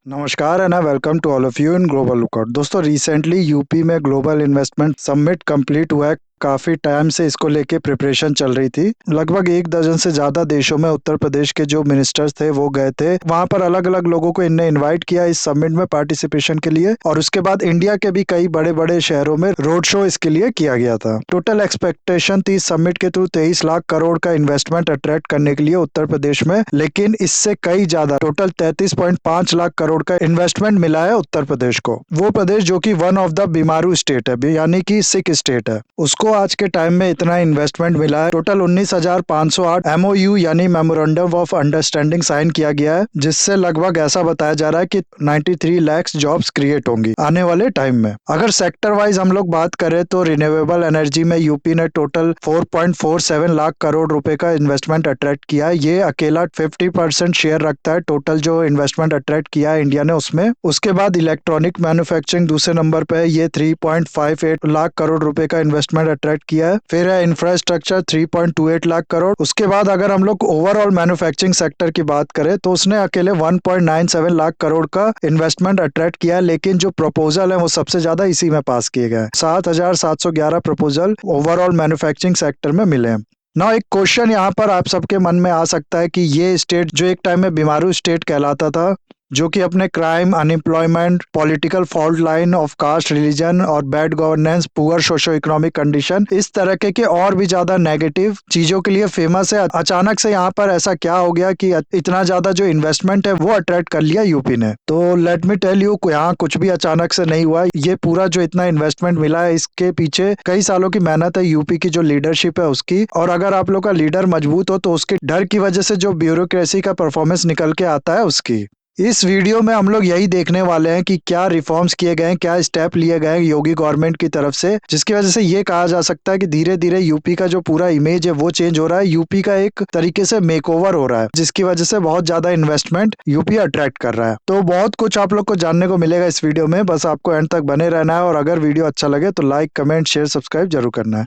नमस्कार and welcome to all of you in global lookout. दोस्तों, recently UP में global investment summit complete हुआ है। काफी टाइम से इसको लेके प्रिपरेशन चल रही थी। लगभग एक दर्जन से ज्यादा देशों में उत्तर प्रदेश के जो मिनिस्टर्स थे वो गए थे वहां पर। अलग अलग लोगों को इनने इनवाइट किया इस समिट में पार्टिसिपेशन के लिए, और उसके बाद इंडिया के भी कई बड़े बड़े शहरों में रोड शो इसके लिए किया गया था। टोटल एक्सपेक्टेशन थी इस समिट के थ्रू 23 लाख करोड़ का इन्वेस्टमेंट अट्रैक्ट करने के लिए उत्तर प्रदेश में, लेकिन इससे कई ज्यादा टोटल 33.5 लाख करोड़ का इन्वेस्टमेंट मिला है उत्तर प्रदेश को। वो प्रदेश जो कि one of the BIMARU state है, यानी कि सिक स्टेट है, उसको आज के टाइम में इतना इन्वेस्टमेंट मिला है। टोटल 19,508 एमओयू यानी मेमोरेंडम ऑफ अंडरस्टैंडिंग साइन किया गया है, जिससे लगभग ऐसा बताया जा रहा है कि 93 लाख जॉब्स क्रिएट होंगी आने वाले टाइम में। अगर सेक्टर वाइज हम लोग बात करें तो रिन्यूएबल एनर्जी में यूपी ने टोटल 4.47 लाख करोड़ रुपए का इन्वेस्टमेंट अट्रैक्ट किया है। ये अकेला 50% शेयर रखता है टोटल जो इन्वेस्टमेंट अट्रैक्ट किया है इंडिया ने उसमें। उसके बाद इलेक्ट्रॉनिक मैन्युफैक्चरिंग दूसरे नंबर पे है, ये 3.58 लाख करोड़ रुपए का इन्वेस्टमेंट अट्रैक्ट किया है। फिर है इंफ्रास्ट्रक्चर 3.28 लाख करोड़। उसके बाद अगर हम लोग ओवरऑल मैन्युफैक्चरिंग सेक्टर की बात करें तो उसने अकेले 1.97 लाख करोड़ का इन्वेस्टमेंट अट्रैक्ट किया है, लेकिन जो प्रपोजल है वो सबसे ज्यादा इसी में पास किए गए। 7,711 प्रपोजल ओवरऑल मैन्युफैक्चरिंग सेक्टर में मिले हैं। ना एक क्वेश्चन यहाँ पर आप सबके मन में आ सकता है कि ये स्टेट जो एक टाइम में बीमारू स्टेट कहलाता था, जो कि अपने crime, unemployment, political fault line of caste, religion और bad governance, poor socio economic condition, इस तरह के और भी ज्यादा नेगेटिव चीजों के लिए फेमस है, अचानक से यहाँ पर ऐसा क्या हो गया कि इतना ज्यादा जो इन्वेस्टमेंट है वो अट्रैक्ट कर लिया यूपी ने। तो लेट मी टेल यू, यहाँ कुछ भी अचानक से नहीं हुआ। ये पूरा जो इतना इन्वेस्टमेंट मिला है इसके पीछे कई सालों की मेहनत है यूपी की जो लीडरशिप है उसकी। और अगर आप लोग का लीडर मजबूत हो तो उसके डर की वजह से जो ब्यूरोक्रेसी का परफॉर्मेंस निकल के आता है उसकी। इस वीडियो में हम लोग यही देखने वाले हैं कि क्या रिफॉर्म्स किए गए हैं, क्या स्टेप लिए गए हैं योगी गवर्नमेंट की तरफ से, जिसकी वजह से ये कहा जा सकता है कि धीरे धीरे यूपी का जो पूरा इमेज है वो चेंज हो रहा है। यूपी का एक तरीके से मेकओवर हो रहा है, जिसकी वजह से बहुत ज्यादा इन्वेस्टमेंट यूपी अट्रैक्ट कर रहा है। तो बहुत कुछ आप लोग को जानने को मिलेगा इस वीडियो में, बस आपको एंड तक बने रहना है। और अगर वीडियो अच्छा लगे तो लाइक, कमेंट, शेयर, सब्सक्राइब जरूर करना है।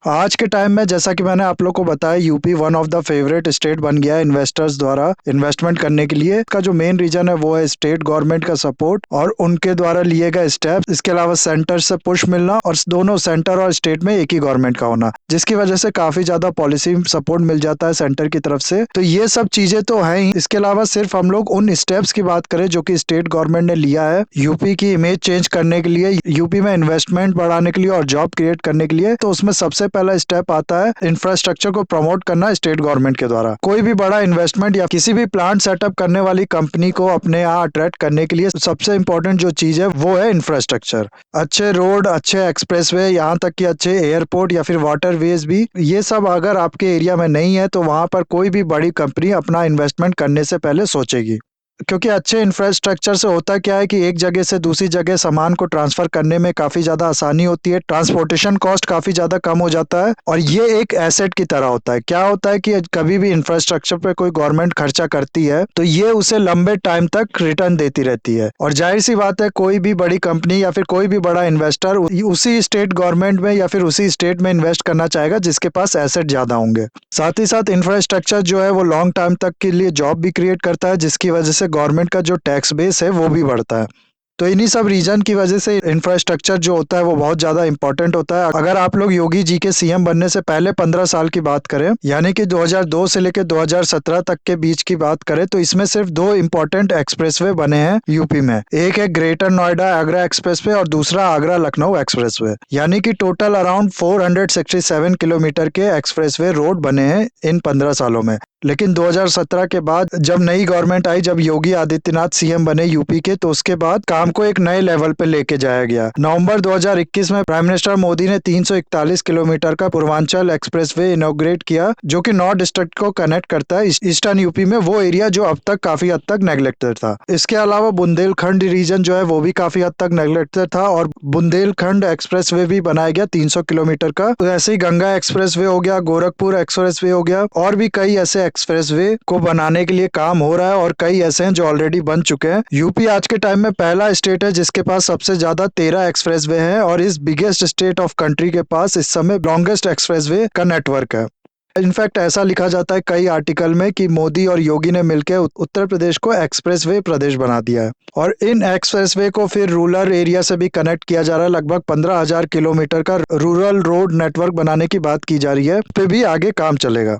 आज के टाइम में जैसा कि मैंने आप लोग को बताया, UP one of the favourite state बन गया है इन्वेस्टर्स द्वारा इन्वेस्टमेंट करने के लिए। इसका जो मेन रीजन है वो है स्टेट गवर्नमेंट का सपोर्ट और उनके द्वारा लिए गए स्टेप्स। इसके अलावा सेंटर से पुश मिलना और दोनों सेंटर और स्टेट में एक ही गवर्नमेंट का होना, जिसकी वजह से काफी ज्यादा पॉलिसी सपोर्ट मिल जाता है सेंटर की तरफ से। तो ये सब चीजें तो है ही। इसके अलावा सिर्फ हम लोग उन स्टेप्स की बात करें जो कि स्टेट गवर्नमेंट ने लिया है यूपी की इमेज चेंज करने के लिए, यूपी में इन्वेस्टमेंट बढ़ाने के लिए और जॉब क्रिएट करने के लिए, तो उसमें सबसे पहला स्टेप आता है इंफ्रास्ट्रक्चर को प्रमोट करना स्टेट गवर्नमेंट के द्वारा। कोई भी बड़ा इन्वेस्टमेंट या किसी भी प्लांट सेटअप करने वाली कंपनी को अपने यहाँ अट्रैक्ट करने के लिए सबसे इंपॉर्टेंट जो चीज है वो है इंफ्रास्ट्रक्चर। अच्छे रोड, अच्छे एक्सप्रेसवे, यहाँ तक कि अच्छे एयरपोर्ट या फिर वाटरवेज भी, ये सब अगर आपके एरिया में नहीं है तो वहां पर कोई भी बड़ी कंपनी अपना इन्वेस्टमेंट करने से पहले सोचेगी। क्योंकि अच्छे इंफ्रास्ट्रक्चर से होता क्या है कि एक जगह से दूसरी जगह सामान को ट्रांसफर करने में काफी ज्यादा आसानी होती है, ट्रांसपोर्टेशन कॉस्ट काफी ज्यादा कम हो जाता है, और ये एक एसेट की तरह होता है। क्या होता है कि कभी भी इंफ्रास्ट्रक्चर पे कोई गवर्नमेंट खर्चा करती है तो ये उसे लंबे टाइम तक रिटर्न देती रहती है। और जाहिर सी बात है, कोई भी बड़ी कंपनी या फिर कोई भी बड़ा इन्वेस्टर उसी स्टेट गवर्नमेंट में या फिर उसी स्टेट में इन्वेस्ट करना चाहेगा जिसके पास एसेट ज्यादा होंगे। साथ ही साथ इंफ्रास्ट्रक्चर जो है वो लॉन्ग टाइम तक के लिए जॉब भी क्रिएट करता है, जिसकी वजह से गवर्नमेंट का जो टैक्स बेस है वो भी बढ़ता है। तो इन्हीं सब रीजन की वजह से इंफ्रास्ट्रक्चर जो होता है वो बहुत ज्यादा इंपॉर्टेंट होता है। अगर आप लोग योगी जी के सीएम बनने से पहले 15 साल की बात करें, यानी कि 2002 से लेकर 2017 तक के बीच की बात करें, तो इसमें सिर्फ दो इंपॉर्टेंट एक्सप्रेसवे बने हैं यूपी में। एक है ग्रेटर नोएडा आगरा एक्सप्रेसवे और दूसरा आगरा लखनऊ एक्सप्रेसवे। यानी कि टोटल अराउंड 467 किलोमीटर के एक्सप्रेसवे रोड बने हैं इन 15 सालों में। लेकिन 2017 के बाद जब नई गवर्नमेंट आई, जब योगी आदित्यनाथ सीएम बने यूपी के, तो उसके बाद काम को एक नए लेवल पे लेके जाया गया। नवंबर 2021 में प्राइम मिनिस्टर मोदी ने 341 किलोमीटर का पूर्वांचल एक्सप्रेसवे इनॉग्रेट किया, जो कि 9 डिस्ट्रिक्ट को कनेक्ट करता है ईस्टर्न यूपी में, वो एरिया जो अब तक काफी हद तक नेग्लेक्टेड था। इसके अलावा बुंदेलखंड रीजन जो है वो भी काफी हद तक नेग्लेक्टेड था, और बुंदेलखंड एक्सप्रेसवे भी बनाया गया 300 किलोमीटर का। तो ऐसे ही गंगा एक्सप्रेसवे हो गया, गोरखपुर एक्सप्रेसवे हो गया, और भी कई ऐसे एक्सप्रेसवे को बनाने के लिए काम हो रहा है, और कई ऐसे हैं जो ऑलरेडी बन चुके हैं। यूपी आज के टाइम में पहला स्टेट है जिसके पास सबसे ज्यादा 13 एक्सप्रेसवे हैं, और इस बिगेस्ट स्टेट ऑफ कंट्री के पास इस समय लॉन्गेस्ट एक्सप्रेसवे का नेटवर्क है। इनफैक्ट ऐसा लिखा जाता है कई आर्टिकल में कि मोदी और योगी ने मिलकर उत्तर प्रदेश को एक्सप्रेसवे प्रदेश बना दिया है और इन एक्सप्रेसवे को फिर रूरल एरिया से भी कनेक्ट किया जा रहा है। लगभग 15,000 किलोमीटर का रूरल रोड नेटवर्क बनाने की बात की जा रही है, पे भी आगे काम चलेगा।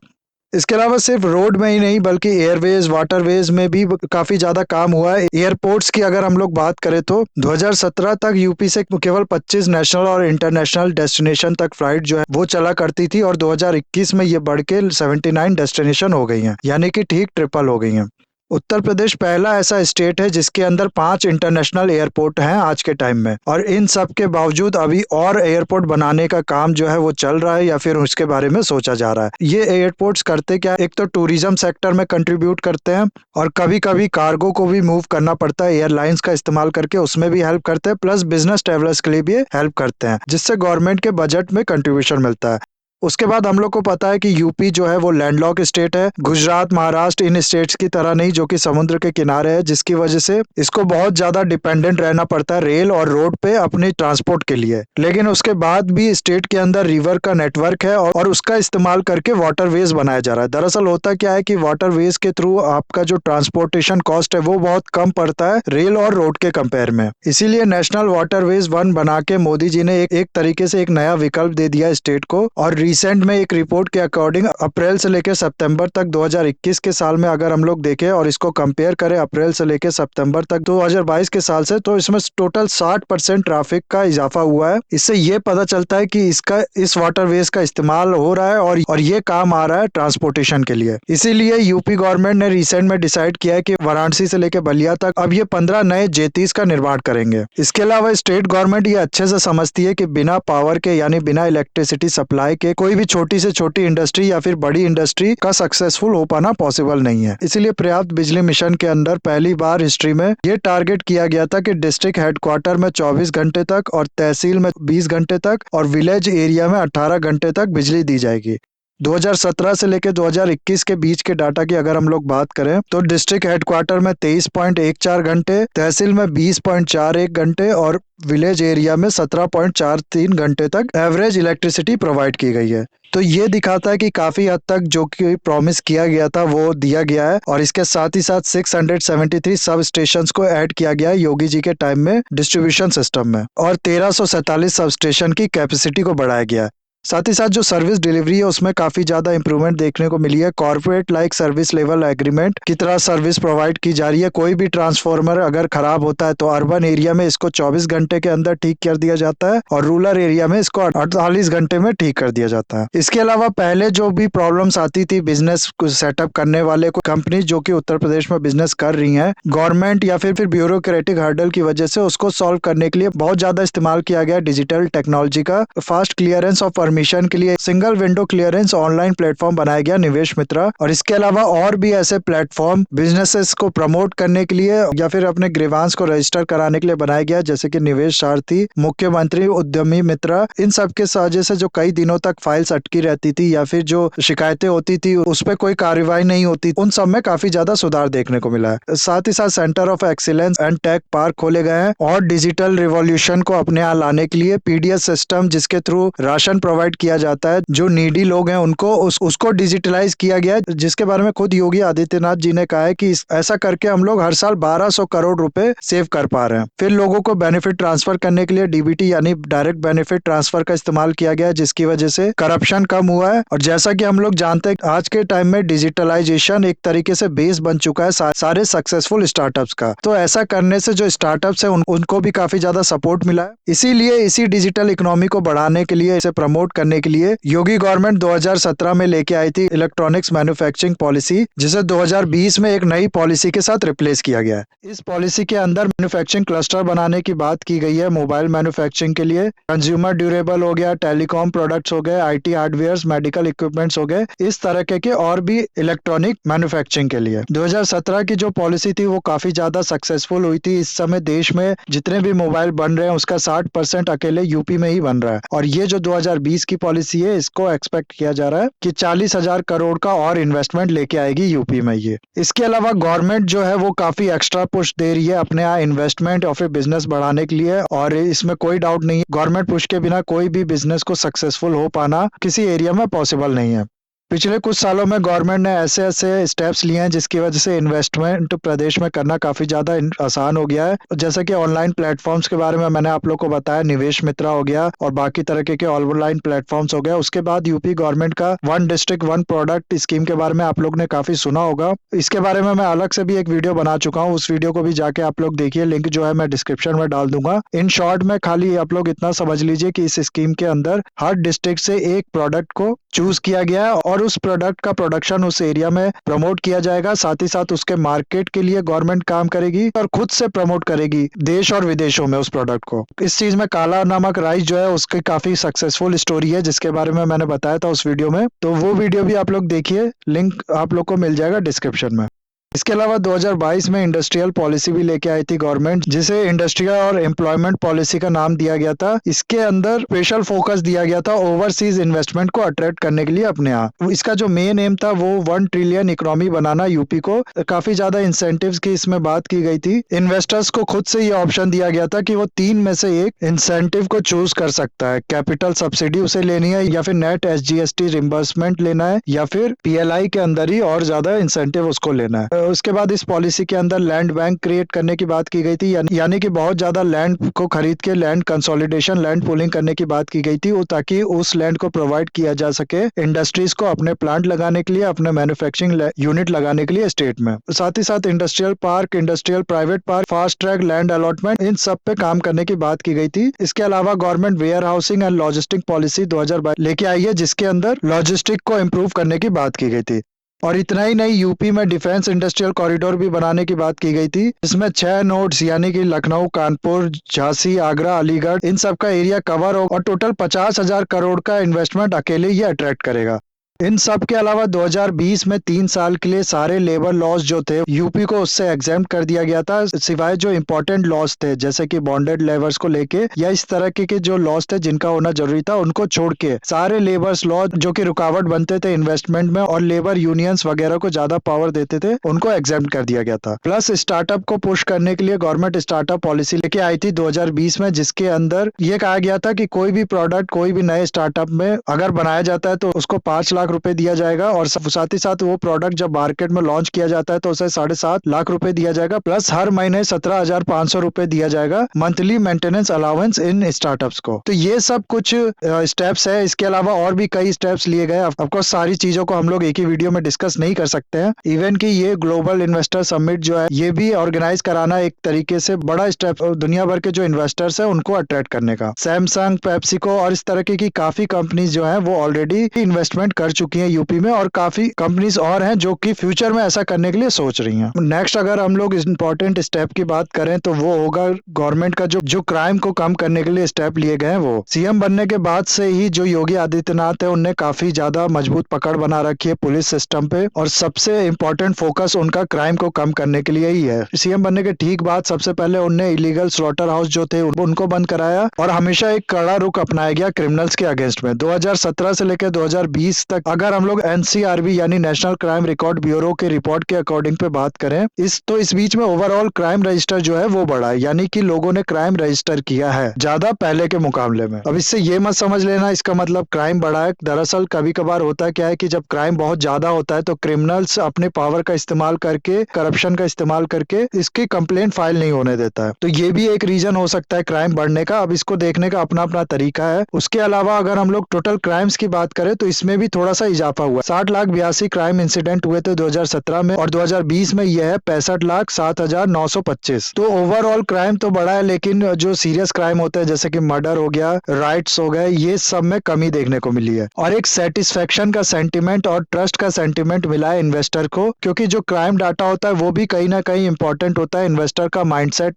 इसके अलावा सिर्फ रोड में ही नहीं बल्कि एयरवेज, वाटरवेज में भी काफी ज्यादा काम हुआ है। एयरपोर्ट्स की अगर हम लोग बात करें तो 2017 तक यूपी से केवल 25 नेशनल और इंटरनेशनल डेस्टिनेशन तक फ्लाइट जो है वो चला करती थी और 2021 में ये बढ़ के 79 डेस्टिनेशन हो गई हैं, यानी कि ठीक ट्रिपल हो गई हैं। उत्तर प्रदेश पहला ऐसा स्टेट है जिसके अंदर 5 इंटरनेशनल एयरपोर्ट हैं आज के टाइम में, और इन सब के बावजूद अभी और एयरपोर्ट बनाने का काम जो है वो चल रहा है या फिर उसके बारे में सोचा जा रहा है। ये एयरपोर्ट्स करते क्या, एक तो टूरिज्म सेक्टर में कंट्रीब्यूट करते हैं और कभी कभी कार्गो को भी मूव करना पड़ता है एयरलाइंस का इस्तेमाल करके, उसमें भी हेल्प करते हैं, प्लस बिजनेस ट्रेवलर्स के लिए भी हेल्प करते हैं, जिससे गवर्नमेंट के बजट में कंट्रीब्यूशन मिलता है। उसके बाद हम लोग को पता है कि यूपी जो है वो लैंडलॉक स्टेट है। गुजरात, महाराष्ट्र इन स्टेट्स की तरह नहीं जो कि समुद्र के किनारे है, जिसकी वजह से इसको बहुत ज्यादा डिपेंडेंट रहना पड़ता है रेल और रोड पे अपने ट्रांसपोर्ट के लिए। लेकिन उसके बाद भी स्टेट के अंदर रिवर का नेटवर्क है और उसका इस्तेमाल करके वाटरवेज बनाया जा रहा है। दरअसल होता क्या है कि वाटरवेज के थ्रू आपका जो ट्रांसपोर्टेशन कॉस्ट है वो बहुत कम पड़ता है रेल और रोड के कंपेयर में। इसीलिए नेशनल वाटरवेज वन बना के मोदी जी ने एक तरीके से एक नया विकल्प दे दिया स्टेट को। और रिसेंट में एक रिपोर्ट के अकॉर्डिंग अप्रैल से लेकर सितंबर तक 2021 के साल में अगर हम लोग देखें और इसको कंपेयर करें अप्रैल से लेकर सितंबर तक 2022 के साल से, तो इसमें टोटल 60% ट्रैफिक का इजाफा हुआ है। इससे ये पता चलता है कि इस वाटरवेज का इस्तेमाल हो रहा है और ये काम आ रहा है ट्रांसपोर्टेशन के लिए। इसीलिए यूपी गवर्नमेंट ने रिसेंट में डिसाइड किया है कि वाराणसी से लेकर बलिया तक अब ये 15 नए जेटीज का निर्माण करेंगे। इसके अलावा स्टेट गवर्नमेंट ये अच्छे से समझती है कि बिना पावर के यानी बिना इलेक्ट्रिसिटी सप्लाई के कोई भी छोटी से छोटी इंडस्ट्री या फिर बड़ी इंडस्ट्री का सक्सेसफुल हो पाना पॉसिबल नहीं है। इसीलिए पर्याप्त बिजली मिशन के अंदर पहली बार हिस्ट्री में ये टारगेट किया गया था कि डिस्ट्रिक्ट हेडक्वार्टर में 24 घंटे तक और तहसील में 20 घंटे तक और विलेज एरिया में 18 घंटे तक बिजली दी जाएगी। 2017 से लेकर 2021 के बीच के डाटा की अगर हम लोग बात करें तो डिस्ट्रिक्ट हेडक्वार्टर में 23.14 घंटे, तहसील में 20.41 घंटे और विलेज एरिया में 17.43 घंटे तक एवरेज इलेक्ट्रिसिटी प्रोवाइड की गई है। तो ये दिखाता है कि काफी हद तक जो कि प्रॉमिस किया गया था वो दिया गया है। और इसके साथ ही साथ 673 सब स्टेशन को ऐड किया गया है योगी जी के टाइम में डिस्ट्रीब्यूशन सिस्टम में, और 1347 सब स्टेशन की कैपेसिटी को बढ़ाया गया है। साथ ही साथ जो सर्विस डिलीवरी है उसमें काफी ज्यादा इंप्रूवमेंट देखने को मिली है। Corporate like service level agreement की तरह सर्विस प्रोवाइड की जा रही है। कोई भी ट्रांसफार्मर अगर खराब होता है तो अर्बन एरिया में इसको 24 घंटे के अंदर ठीक कर दिया जाता है और रूरल एरिया में इसको 48 घंटे में ठीक कर दिया जाता है। इसके अलावा पहले जो भी प्रॉब्लम्स आती थी बिजनेस सेटअप करने वाले को कंपनी जो कि उत्तर प्रदेश में बिजनेस कर रही है, गवर्नमेंट या फिर ब्यूरोक्रेटिक हर्डल की वजह से उसको सॉल्व करने के लिए बहुत ज्यादा इस्तेमाल किया गया डिजिटल टेक्नोलॉजी का। फास्ट क्लियरेंस ऑफ मिशन के लिए single window clearance online platform बनाया गया निवेश मित्रा। और इसके अलावा और भी ऐसे प्लेटफॉर्म बिजनेसेस को प्रमोट करने के लिए या फिर अपने ग्रीवांस को रजिस्टर कराने के लिए बनाया गया, जैसे कि निवेश सारथी, मुख्यमंत्री उद्यमी मित्रा। इन सब के वजह से जो कई दिनों तक फाइल्स अटकी रहती थी या फिर जो शिकायतें होती थी उस पर कोई कार्रवाई नहीं होती, उन सब में काफी ज्यादा सुधार देखने को मिला है। साथ ही साथ centre of excellence and tech park खोले गए हैं और डिजिटल रिवॉल्यूशन को अपने यहाँ लाने के लिए पीडीएस सिस्टम जिसके थ्रू राशन प्रोवाइड किया जाता है जो नीडी लोग हैं उनको उसको डिजिटलाइज किया गया है, जिसके बारे में खुद योगी आदित्यनाथ जी ने कहा है कि ऐसा करके हम लोग हर साल 1200 करोड़ रुपए सेव कर पा रहे हैं। फिर लोगों को बेनिफिट ट्रांसफर करने के लिए डीबीटी यानी डायरेक्ट बेनिफिट ट्रांसफर का इस्तेमाल किया गया है, जिसकी वजह से करप्शन कम हुआ है। और जैसा कि हम लोग जानते हैं आज के टाइम में डिजिटलाइजेशन एक तरीके से बेस बन चुका है सारे सक्सेसफुल स्टार्टअप्स का। तो ऐसा करने से जो स्टार्टअप्स है उनको भी काफी ज्यादा सपोर्ट मिला है। इसीलिए इसी डिजिटल इकोनॉमी को बढ़ाने के लिए, इसे प्रमोट करने के लिए योगी गवर्नमेंट 2017 में लेके आई थी इलेक्ट्रॉनिक्स मैन्युफैक्चरिंग पॉलिसी, जिसे 2020 में एक नई पॉलिसी के साथ रिप्लेस किया गया है। इस पॉलिसी के अंदर मैन्युफैक्चरिंग क्लस्टर बनाने की बात की गई है मोबाइल मैन्युफैक्चरिंग के लिए, कंज्यूमर ड्यूरेबल हो गया, टेलीकॉम प्रोडक्ट्स हो गए, आईटी हार्डवेयर, मेडिकल इक्विपमेंट्स हो गए, इस तरह के और भी इलेक्ट्रॉनिक मैन्युफैक्चरिंग के लिए। 2017 की जो पॉलिसी थी वो काफी ज्यादा सक्सेसफुल हुई थी। इस समय देश में जितने भी मोबाइल बन रहे हैं उसका 60% अकेले यूपी में ही बन रहा है। और ये जो 2020 की पॉलिसी है इसको एक्सपेक्ट किया जा रहा है कि 40,000 करोड़ का और इन्वेस्टमेंट लेके आएगी यूपी में ये। इसके अलावा गवर्नमेंट जो है वो काफी एक्स्ट्रा पुश दे रही है अपने यहाँ इन्वेस्टमेंट और फिर बिजनेस बढ़ाने के लिए, और इसमें कोई डाउट नहीं है गवर्नमेंट पुश के बिना कोई भी बिजनेस को सक्सेसफुल हो पाना किसी एरिया में पॉसिबल नहीं है। पिछले कुछ सालों में गवर्नमेंट ने ऐसे ऐसे स्टेप्स लिए हैं जिसकी वजह से इन्वेस्टमेंट प्रदेश में करना काफी ज्यादा आसान हो गया है। जैसे कि ऑनलाइन प्लेटफॉर्म्स के बारे में मैंने आप लोग को बताया, निवेश मित्रा हो गया और बाकी तरह के ऑनलाइन प्लेटफॉर्म्स हो गया। उसके बाद यूपी गवर्नमेंट का one district one product scheme के बारे में आप लोग ने काफी सुना होगा। इसके बारे में मैं अलग से भी एक वीडियो बना चुका हूँ, उस वीडियो को भी जाके आप लोग देखिए, लिंक जो है मैं डिस्क्रिप्शन में डाल दूंगा। इन शॉर्ट में खाली आप लोग इतना समझ लीजिए कि इस स्कीम के अंदर हर डिस्ट्रिक्ट से एक प्रोडक्ट को चूज किया गया है और उस प्रोडक्ट का प्रोडक्शन उस एरिया में प्रमोट किया जाएगा। साथ ही साथ उसके मार्केट के लिए गवर्नमेंट काम करेगी और खुद से प्रमोट करेगी देश और विदेशों में उस प्रोडक्ट को। इस चीज में काला नमक राइस जो है उसकी काफी सक्सेसफुल स्टोरी है, जिसके बारे में मैंने बताया था उस वीडियो में, तो वो वीडियो भी आप लोग देखिए, लिंक आप लोग को मिल जाएगा डिस्क्रिप्शन में। इसके अलावा 2022 में इंडस्ट्रियल पॉलिसी भी लेके आई थी गवर्नमेंट, जिसे इंडस्ट्रियल और एम्प्लॉयमेंट पॉलिसी का नाम दिया गया था। इसके अंदर स्पेशल फोकस दिया गया था ओवरसीज इन्वेस्टमेंट को अट्रैक्ट करने के लिए अपने यहाँ। इसका जो मेन एम था वो 1 ट्रिलियन इकोनॉमी बनाना यूपी को। काफी ज्यादा इंसेंटिव्स की इसमें बात की गई थी। इन्वेस्टर्स को खुद से ये ऑप्शन दिया गया था कि वो 3 में से एक इंसेंटिव को चूज कर सकता है। कैपिटल सब्सिडी उसे लेनी है, या फिर नेट SGST रिम्बर्समेंट लेना है, या फिर PLI के अंदर ही और ज्यादा इंसेंटिव उसको लेना है। उसके बाद इस पॉलिसी के अंदर लैंड बैंक क्रिएट करने की बात की गई थी, यानी कि बहुत ज्यादा लैंड को खरीद के लैंड कंसोलिडेशन, लैंड पूलिंग करने की बात की गई थी, ताकि उस लैंड को प्रोवाइड किया जा सके इंडस्ट्रीज को अपने प्लांट लगाने के लिए, अपने मैन्युफैक्चरिंग यूनिट लगाने के लिए स्टेट में। साथ ही साथ industrial park, industrial private park, fast track land allotment, इन सब पे काम करने की बात की गई थी। इसके अलावा government warehousing and logistic policy 2022 लेके आई है, जिसके अंदर लॉजिस्टिक को इम्प्रूव करने की बात की गई थी। और इतना ही नहीं, यूपी में डिफेंस इंडस्ट्रियल कॉरिडोर भी बनाने की बात की गई थी। इसमें 6 नोड्स यानी कि लखनऊ, कानपुर, झांसी, आगरा, अलीगढ़, इन सब का एरिया कवर हो और टोटल 50,000 करोड़ का इन्वेस्टमेंट अकेले ही अट्रैक्ट करेगा। इन सब के अलावा 2020 में 3 साल के लिए सारे लेबर लॉज जो थे यूपी को उससे एग्जेम्प्ट कर दिया गया था, सिवाय जो इंपॉर्टेंट लॉज थे जैसे कि बॉन्डेड लेबर्स को लेके या इस तरह के जो लॉज थे जिनका होना जरूरी था, उनको छोड़ के सारे लेबर्स लॉ जो कि रुकावट बनते थे इन्वेस्टमेंट में और लेबर यूनियंस वगैरह को ज्यादा पावर देते थे, उनको एग्जेम्प्ट कर दिया गया था। प्लस स्टार्टअप को पुश करने के लिए गवर्नमेंट स्टार्टअप पॉलिसी लेके आई थी 2020 में, जिसके अंदर ये कहा गया था कि कोई भी प्रोडक्ट, कोई भी नए स्टार्टअप में अगर बनाया जाता है तो उसको 5 लाख रुपए दिया जाएगा, और साथ ही साथ वो प्रोडक्ट जब मार्केट में लॉन्च किया जाता है तो उसे 7.5 लाख रुपए दिया जाएगा, प्लस हर महीने 17,500 रुपए दिया जाएगा monthly maintenance allowance in startups को। तो ये सब कुछ स्टेप्स है। इसके अलावा और भी कई स्टेप्स लिए गए। ऑफकोर्स सारी चीजों को हम लोग एक ही वीडियो में डिस्कस नहीं कर सकते हैं। इवन कि ये ग्लोबल इन्वेस्टर समिट जो है ये भी ऑर्गेनाइज कराना एक तरीके से बड़ा स्टेप दुनिया भर के जो इन्वेस्टर्स है उनको अट्रैक्ट करने का। सैमसंग, पेप्सिको और इस तरह की काफी कंपनीज जो है वो ऑलरेडी इन्वेस्टमेंट कर चुकी है यूपी में, और काफी कंपनीज और हैं जो कि फ्यूचर में ऐसा करने के लिए सोच रही हैं। नेक्स्ट अगर हम लोग इंपॉर्टेंट स्टेप की बात करें तो वो होगा गवर्नमेंट का जो क्राइम को कम करने के लिए स्टेप लिए गए हैं। वो सीएम बनने के बाद से ही जो योगी आदित्यनाथ है उनने काफी ज्यादा मजबूत पकड़ बना रखी है पुलिस सिस्टम पे, और सबसे इम्पोर्टेंट फोकस उनका क्राइम को कम करने के लिए ही है। सीएम बनने के ठीक बाद सबसे पहले उनने इलीगल स्लॉटर हाउस जो थे उनको बंद कराया, और हमेशा एक कड़ा रुख अपनाया गया क्रिमिनल्स के अगेंस्ट में। 2017 से लेकर 2020 तक अगर हम लोग NCRB यानी नेशनल क्राइम रिकॉर्ड ब्यूरो के रिपोर्ट के अकॉर्डिंग पे बात करें, इस बीच में ओवरऑल क्राइम रजिस्टर जो है वो बढ़ा है, यानी कि लोगों ने क्राइम रजिस्टर किया है ज्यादा पहले के मुकाबले में। अब इससे ये मत समझ लेना इसका मतलब क्राइम बढ़ा है। दरअसल कभी कभार होता क्या है कि जब क्राइम बहुत ज्यादा होता है तो क्रिमिनल्स अपने पावर का इस्तेमाल करके, करप्शन का इस्तेमाल करके इसकी कंप्लेंट फाइल नहीं होने देता है। तो ये भी एक रीजन हो सकता है क्राइम बढ़ने का। अब इसको देखने का अपना अपना तरीका है। उसके अलावा अगर हम लोग टोटल क्राइम्स की बात करें तो इसमें भी थोड़ा सा इजाफा हुआ। 60,82,000 क्राइम इंसिडेंट हुए थे 2017 में, और 2020 में यह है 65,07,925। तो ओवरऑल क्राइम तो बढ़ा है, लेकिन जो सीरियस क्राइम होते हैं जैसे कि मर्डर हो गया, राइट्स हो गए, ये सब में कमी देखने को मिली है। और एक सेटिस्फेक्शन का सेंटिमेंट और ट्रस्ट का सेंटिमेंट मिला है इन्वेस्टर को, क्योंकि जो क्राइम डाटा होता है वो भी कहीं ना कहीं इंपॉर्टेंट होता है इन्वेस्टर का माइंडसेट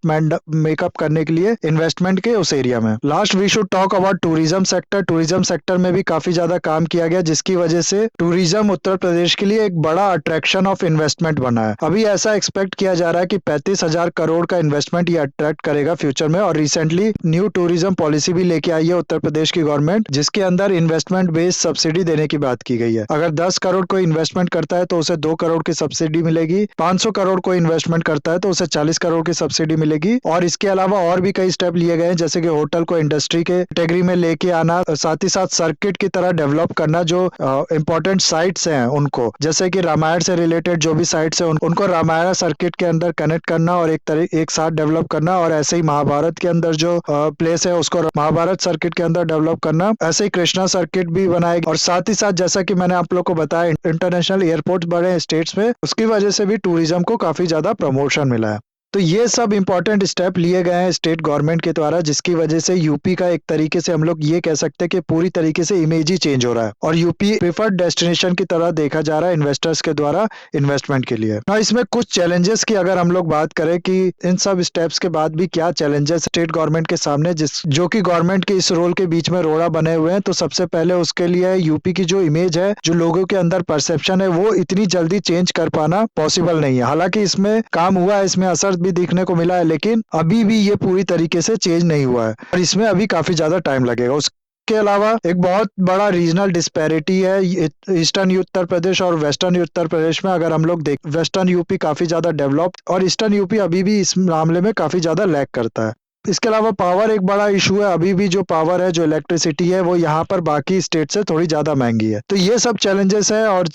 मेकअप करने के लिए इन्वेस्टमेंट के उस एरिया में। Last we should talk about tourism sector. Tourism sector में भी काफी ज्यादा काम किया गया, जिसकी वजह से टूरिज्म उत्तर प्रदेश के लिए एक बड़ा अट्रैक्शन ऑफ इन्वेस्टमेंट बना है। अभी ऐसा एक्सपेक्ट किया जा रहा है कि 35,000 करोड़ का इन्वेस्टमेंट ये अट्रैक्ट करेगा फ्यूचर में। और रिसेंटली न्यू टूरिज्म पॉलिसी भी लेके आई है उत्तर प्रदेश की गवर्नमेंट, जिसके अंदर इन्वेस्टमेंट बेस्ड सब्सिडी देने की बात की गई है। अगर 10 करोड़ कोई इन्वेस्टमेंट करता है तो उसे 2 करोड़ की सब्सिडी मिलेगी। 500 करोड़ कोई इन्वेस्टमेंट करता है तो उसे 40 करोड़ की सब्सिडी मिलेगी। और इसके अलावा और भी कई स्टेप लिए गए हैं, जैसे कि होटल को इंडस्ट्री के कैटेगरी में लेके आना, साथ ही साथ सर्किट की तरह डेवलप करना जो इम्पोर्टेंट साइट्स हैं उनको, जैसे कि रामायण से रिलेटेड जो भी साइट्स हैं उनको रामायण सर्किट के अंदर कनेक्ट करना और एक साथ डेवलप करना, और ऐसे ही महाभारत के अंदर जो प्लेस है उसको महाभारत सर्किट के अंदर डेवलप करना, ऐसे ही कृष्णा सर्किट भी बनाएगी। और साथ ही साथ जैसा कि मैंने आप लोग को बताया, इंटरनेशनल एयरपोर्ट बड़े स्टेट्स में, उसकी वजह से भी टूरिज्म को काफी ज्यादा प्रमोशन मिला है। तो ये सब इंपॉर्टेंट स्टेप लिए गए हैं स्टेट गवर्नमेंट के द्वारा, जिसकी वजह से यूपी का एक तरीके से हम लोग ये कह सकते हैं कि पूरी तरीके से इमेज ही चेंज हो रहा है और यूपी प्रेफर्ड डेस्टिनेशन की तरह देखा जा रहा है इन्वेस्टर्स के द्वारा इन्वेस्टमेंट के लिए। हाँ, इसमें कुछ चैलेंजेस की अगर हम लोग बात करें कि इन सब स्टेप्स के बाद भी क्या चैलेंजेस स्टेट गवर्नमेंट के सामने जो कि गवर्नमेंट के इस रोल के बीच में रोड़ा बने हुए हैं, तो सबसे पहले उसके लिए यूपी की जो इमेज है, जो लोगों के अंदर परसेप्शन है, वो इतनी जल्दी चेंज कर पाना पॉसिबल नहीं है। हालांकि इसमें काम हुआ है, इसमें असर भी दिखने को मिला है, लेकिन अभी भी ये पूरी तरीके से चेंज नहीं हुआ है और इसमें अभी काफी ज्यादा टाइम लगेगा। उसके अलावा एक बहुत बड़ा रीजनल डिस्पैरिटी है ईस्टर्न उत्तर प्रदेश और वेस्टर्न उत्तर प्रदेश में। अगर हम लोग देख, वेस्टर्न यूपी काफी ज्यादा डेवलप्ड और ईस्टर्न यूपी अभी भी इस मामले में काफी ज्यादा लैग करता है। इसके अलावा पावर एक बड़ा इशू है, अभी भी जो पावर है, जो इलेक्ट्रिसिटी है, वो यहाँ पर बाकी स्टेट से थोड़ी ज्यादा महंगी है। तो ये सब चैलेंजेस है और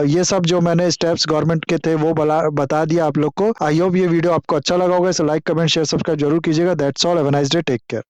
ये सब जो मैंने स्टेप्स गवर्नमेंट के थे वो बता दिया आप लोग को। आई होप ये वीडियो आपको अच्छा लगा होगा। इसे लाइक, कमेंट, शेयर, सब्सक्राइब जरूर कीजिएगा। That's all, have a nice day, take care.